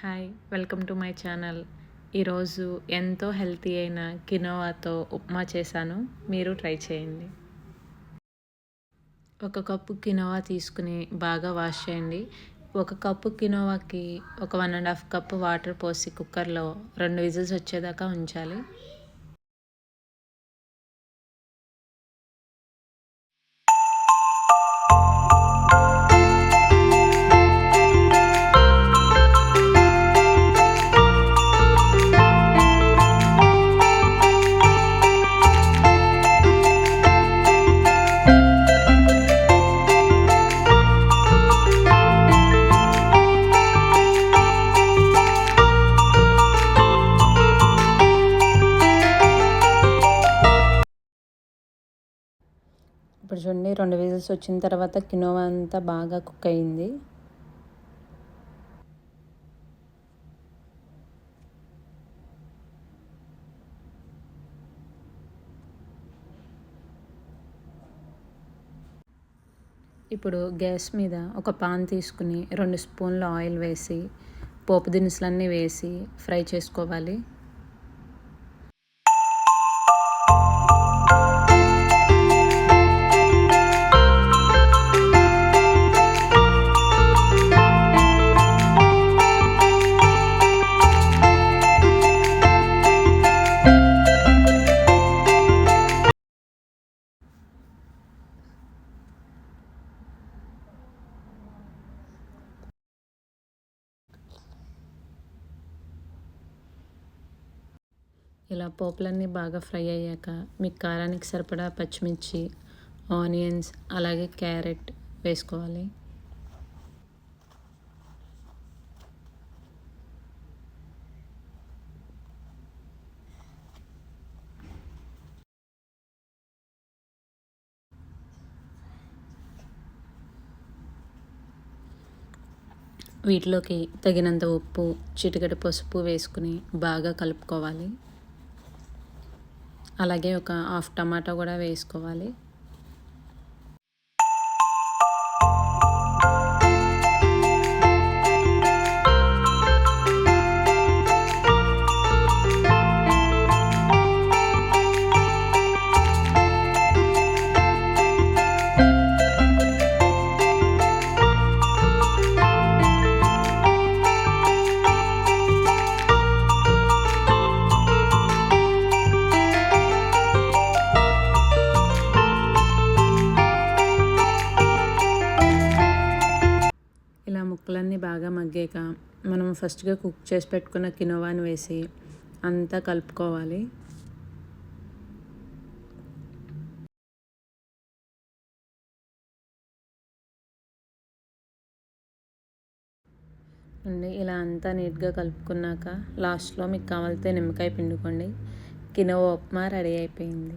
Hi, welcome to my channel. ఈరోజు ఎంతో healthy అయిన కినోవాతో ఉప్మా చేశాను. మీరు ట్రై చేయండి. ఒక కప్పు కినోవా తీసుకుని బాగా వాష్ చేయండి. ఒక కప్పు కినోవాకి ఒక 1.5 కప్పు వాటర్ పోసి కుక్కర్లో 2 విజిల్స్ వచ్చేదాకా ఉంచాలి. ఇప్పుడు చూడండి, 2 విజిల్స్ వచ్చిన తర్వాత కినోవా అంతా బాగా కుక్ అయింది. ఇప్పుడు గ్యాస్ మీద ఒక పాన్ తీసుకుని 2 స్పూన్ల ఆయిల్ వేసి పోపు దినుసులన్నీ వేసి ఫ్రై చేసుకోవాలి. ఇలా పోపులన్నీ బాగా ఫ్రై అయ్యాక మీకు కారానికి సరిపడా పచ్చిమిర్చి, ఆనియన్స్, అలాగే క్యారెట్ వేసుకోవాలి. వీటిలోకి తగినంత ఉప్పు, చిటికెడు పసుపు వేసుకుని బాగా కలుపుకోవాలి. అలాగే ఒక హాఫ్ టమాటా కూడా వేసుకోవాలి. ఇలా ముక్కలన్నీ బాగా మగ్గాక మనం ఫస్ట్గా కుక్ చేసి పెట్టుకున్న కినోవాని వేసి అంతా కలుపుకోవాలి. ఇలా అంతా నీట్గా కలుపుకున్నాక లాస్ట్లో మీకు కావాలితే నిమ్మకాయ పిండుకోండి. కినోవా ఉప్మా రెడీ అయిపోయింది.